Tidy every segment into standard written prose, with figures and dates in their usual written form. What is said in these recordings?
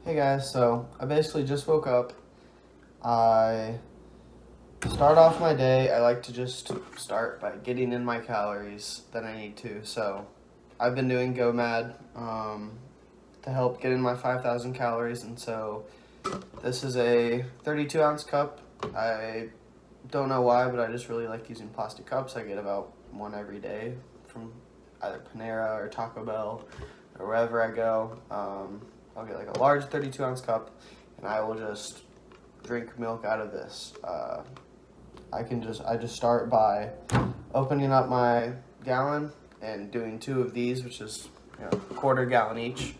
Hey guys, so I basically just woke up. I start off my day, I like to just start by getting in my calories that I need to. So I've been doing GoMad to help get in my 5,000 calories, and so this is a 32 ounce cup. I don't know why, but I just really like using plastic cups. I get about one every day from either Panera or Taco Bell or wherever I go. I'll get like a large 32 ounce cup, and I will just drink milk out of this. I just start by opening up my gallon and doing two of these, which is a quarter gallon each.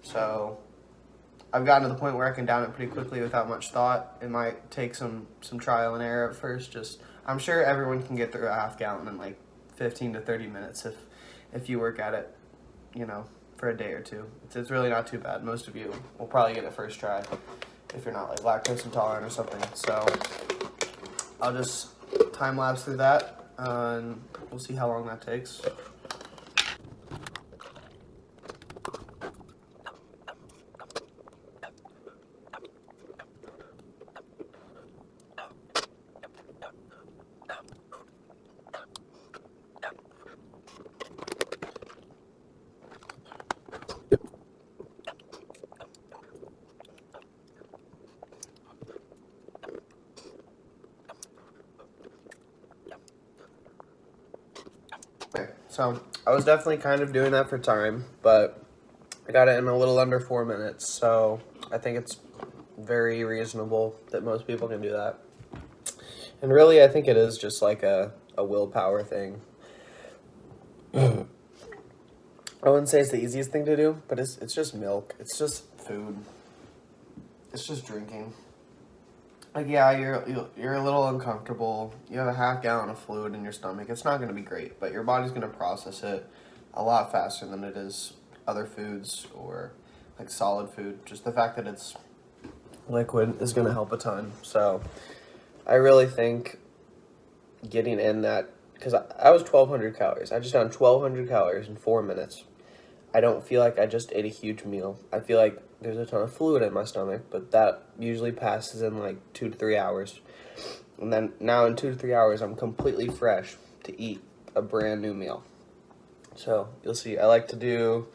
So I've gotten to the point where I can down it pretty quickly without much thought. It might take some trial and error at first. I'm sure everyone can get through a half gallon in like 15 to 30 minutes if you work at it, for a day or two. It's really not too bad. Most of you will probably get it first try if you're not like lactose intolerant or something. So I'll just time lapse through that and we'll see how long that takes. Okay, so I was definitely kind of doing that for time, but I got it in a little under 4 minutes, so I think it's very reasonable that most people can do that. And really, I think it is just like a willpower thing. I wouldn't say it's the easiest thing to do, but it's just milk. It's just food. It's just drinking. Like, yeah, you're a little uncomfortable. You have a half gallon of fluid in your stomach. It's not going to be great, but your body's going to process it a lot faster than it is other foods or like solid food. Just the fact that it's liquid is going to help a ton. So I really think getting in that, because I was 1,200 calories. I just down 1,200 calories in 4 minutes. I don't feel like I just ate a huge meal. I feel like there's a ton of fluid in my stomach, but that usually passes in like 2 to 3 hours. And then now in 2 to 3 hours, I'm completely fresh to eat a brand new meal. So you'll see, I like to do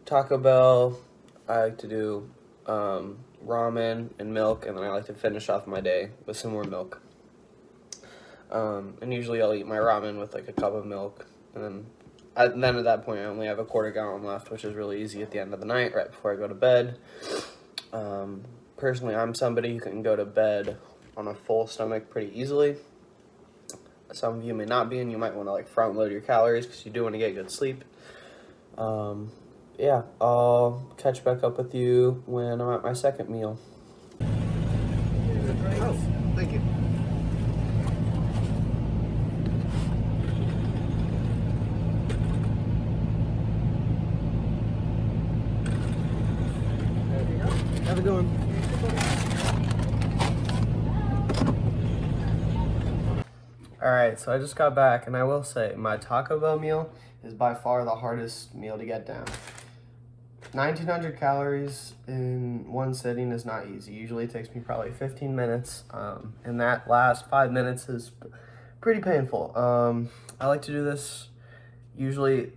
Taco Bell. I like to do ramen and milk, and then I like to finish off my day with some more milk. And usually I'll eat my ramen with like a cup of milk, and then at that point I only have a quarter gallon left, which is really easy at the end of the night, right before I go to bed. Personally, I'm somebody who can go to bed on a full stomach pretty easily. Some of you may not be, and you might want to like front load your calories because you do want to get good sleep. Yeah, I'll catch back up with you when I'm at my second meal. Oh, thank you. Have a good one. Alright, so I just got back, and I will say, my Taco Bell meal is by far the hardest meal to get down. 1,900 calories in one sitting is not easy. Usually it takes me probably 15 minutes, and that last 5 minutes is pretty painful. I like to do this usually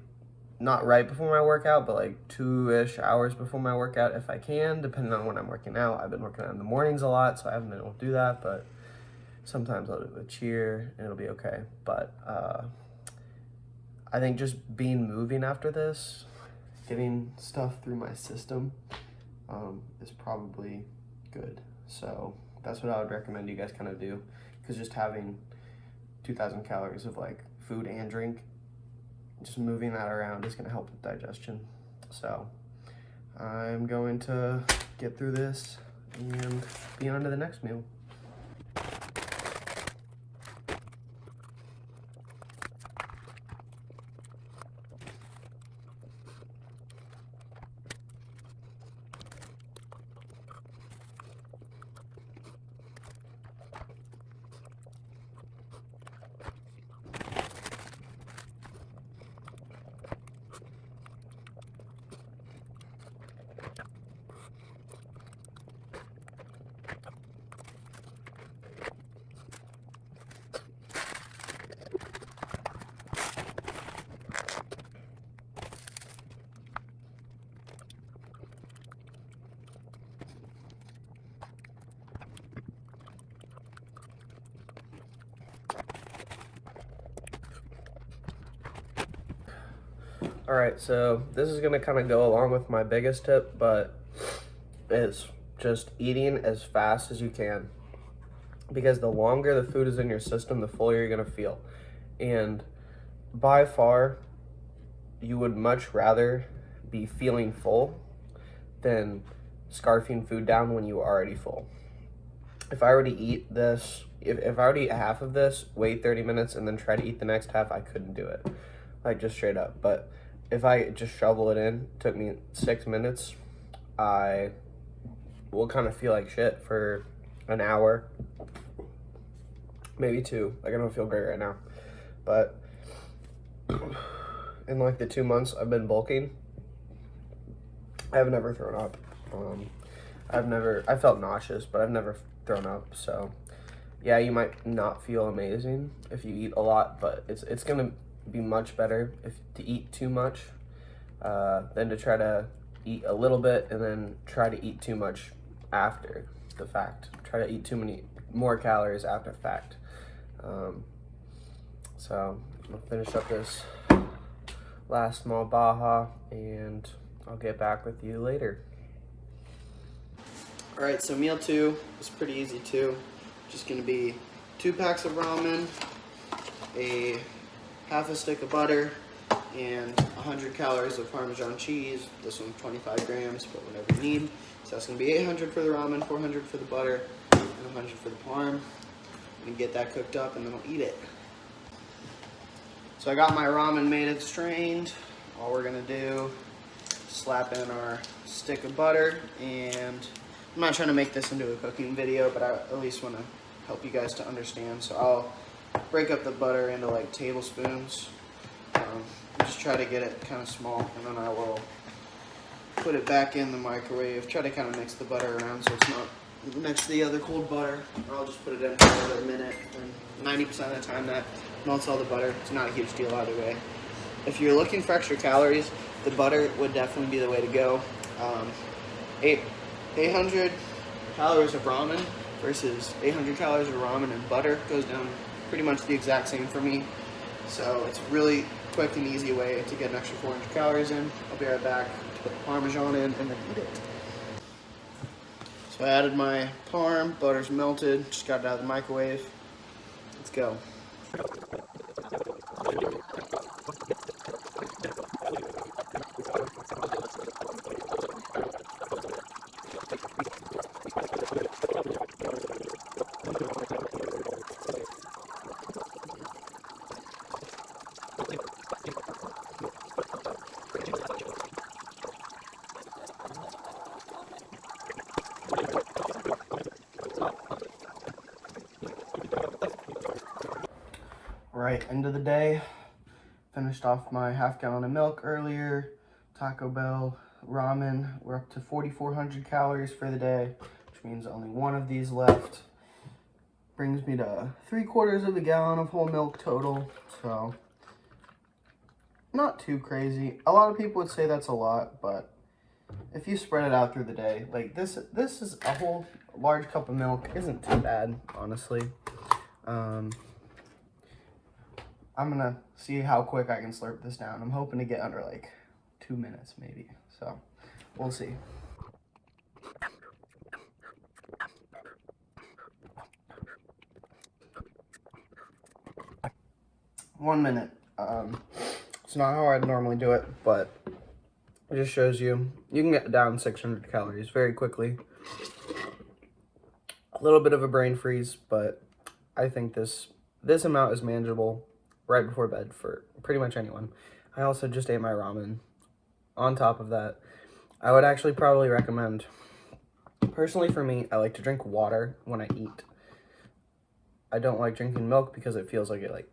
not right before my workout, but like 2-ish hours before my workout if I can, depending on when I'm working out. I've been working out in the mornings a lot, so I haven't been able to do that, but sometimes I'll do a cheer and it'll be okay. But I think just being moving after this, getting stuff through my system, is probably good. So that's what I would recommend you guys kind of do, because just having 2,000 calories of like food and drink, just moving that around is going to help with digestion. So I'm going to get through this and be on to the next meal. All right, so this is gonna kind of go along with my biggest tip, but it's just eating as fast as you can, because the longer the food is in your system, the fuller you're gonna feel. And by far, you would much rather be feeling full than scarfing food down when you are already full. If I were to eat this, if I were to eat half of this, wait 30 minutes, and then try to eat the next half, I couldn't do it. Like, just straight up. But if I just shovel it in, took me 6 minutes, I will kind of feel like shit for an hour, maybe 2. Like, I don't feel great right now. But in like the 2 months I've been bulking, I've never thrown up. I felt nauseous, but I've never thrown up. So yeah, you might not feel amazing if you eat a lot, but it's gonna be much better if to eat too much than to try to eat a little bit and then try to eat too much after the fact. Try to eat too many more calories after the fact. So I'll finish up this last small Baja and I'll get back with you later. All right, so meal 2 is pretty easy too. Just gonna be 2 packs of ramen, a half a stick of butter, and 100 calories of Parmesan cheese. This one's 25 grams, but whatever you need. So that's gonna be 800 for the ramen, 400 for the butter, and 100 for the parm. I'm gonna get that cooked up and then I'll eat it. So I got my ramen made and strained. All we're gonna do is slap in our stick of butter, and I'm not trying to make this into a cooking video, but I at least want to help you guys to understand. So I'll break up the butter into like tablespoons. Just try to get it kind of small, and then I will put it back in the microwave. Try to kind of mix the butter around so it's not next to the other cold butter. I'll just put it in for another minute, and 90% of the time that melts all the butter. It's not a huge deal either way. If you're looking for extra calories, the butter would definitely be the way to go. 800 calories of ramen versus 800 calories of ramen and butter goes down pretty much the exact same for me. So it's really quick and easy way to get an extra 400 calories in. I'll be right back to put the Parmesan in and then eat it. So I added my parm, butter's melted, just got it out of the microwave. Let's go. Right, end of the day. Finished off my half gallon of milk earlier. Taco Bell ramen. We're up to 4,400 calories for the day, which means only one of these left. Brings me to 3/4 of a gallon of whole milk total. So not too crazy. A lot of people would say that's a lot, but if you spread it out through the day, like this is a whole large cup of milk isn't too bad, honestly. I'm gonna see how quick I can slurp this down. I'm hoping to get under like 2 minutes maybe, so we'll see. One minute. It's not how I'd normally do it, but it just shows you can get down 600 calories very quickly. A little bit of a brain freeze, but I think this amount is manageable right before bed for pretty much anyone. I also just ate my ramen. On top of that, I would actually probably recommend, personally for me, I like to drink water when I eat. I don't like drinking milk because it feels like it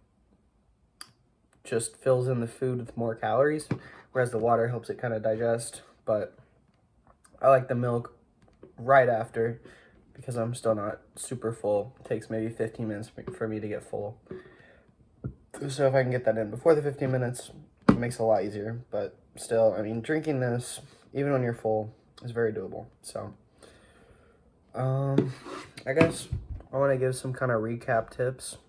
just fills in the food with more calories, whereas the water helps it kind of digest. But I like the milk right after because I'm still not super full. It takes maybe 15 minutes for me to get full. So if I can get that in before the 15 minutes, it makes it a lot easier. But still, I mean, drinking this, even when you're full, is very doable. So, I guess I want to give some kind of recap tips.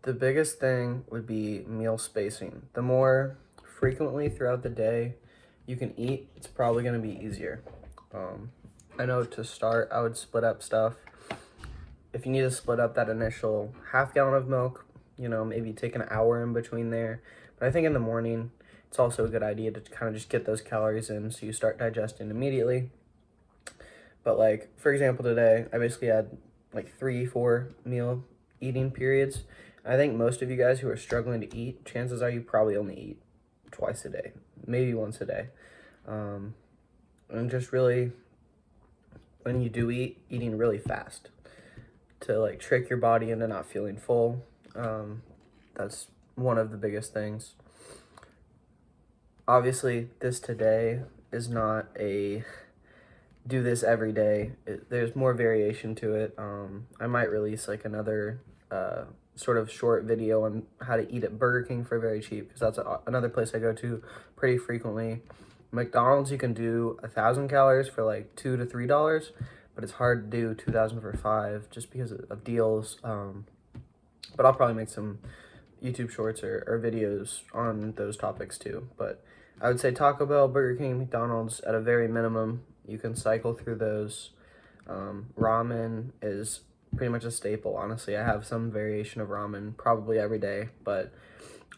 The biggest thing would be meal spacing. The more frequently throughout the day you can eat, it's probably going to be easier. I know to start, I would split up stuff. If you need to split up that initial half gallon of milk, you know, maybe take an hour in between there. But I think in the morning, it's also a good idea to kind of just get those calories in so you start digesting immediately. But like, for example, today, I basically had like 3-4 meal eating periods. I think most of you guys who are struggling to eat, chances are you probably only eat twice a day, maybe once a day. And just really, when you do eat, eating really fast to like trick your body into not feeling full. That's one of the biggest things. Obviously, this today is not a do this every day. There's more variation to it. I might release like another sort of short video on how to eat at Burger King for very cheap, because that's another place I go to pretty frequently. McDonald's, you can do 1,000 calories for like $2 to $3, but it's hard to do 2,000 for $5 just because of deals. But I'll probably make some YouTube shorts or videos on those topics too. But I would say Taco Bell, Burger King, McDonald's at a very minimum. You can cycle through those. Ramen is pretty much a staple. Honestly, I have some variation of ramen probably every day, but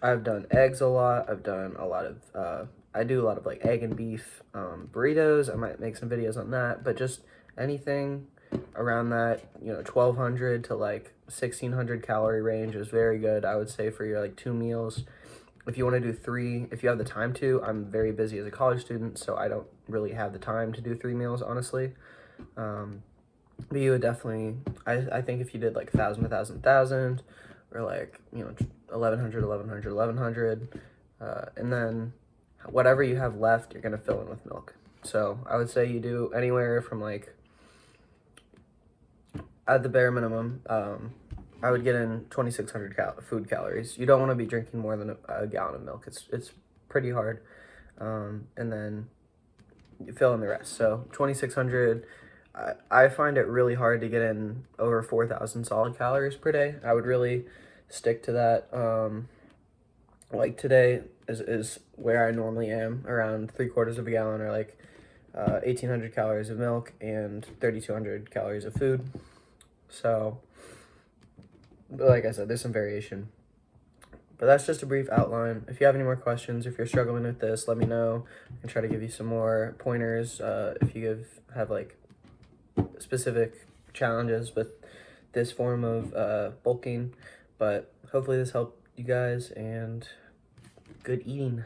I've done eggs a lot. I've done a lot of, I do a lot of like egg and beef burritos. I might make some videos on that, but just anything around that, you know, 1,200 to like 1,600 calorie range is very good, I would say, for your like 2 meals. If you want to do 3, if you have the time to, I'm very busy as a college student, so I don't really have the time to do 3 meals, honestly. But you would definitely, I think if you did like 1,000, 1,000, 1,000, or like, you know, 1,100, 1,100, 1,100, and then whatever you have left, you're going to fill in with milk. So I would say you do anywhere from like, at the bare minimum, I would get in 2,600 food calories. You don't want to be drinking more than a gallon of milk. It's pretty hard. And then you fill in the rest. So 2,600, I find it really hard to get in over 4,000 solid calories per day. I would really stick to that. Like today is where I normally am, around 3/4 of a gallon, or like 1,800 calories of milk and 3,200 calories of food. So, but like I said, there's some variation. But that's just a brief outline. If you have any more questions, if you're struggling with this, let me know. I can try to give you some more pointers if you have like specific challenges with this form of bulking. But hopefully this helped you guys, and good eating.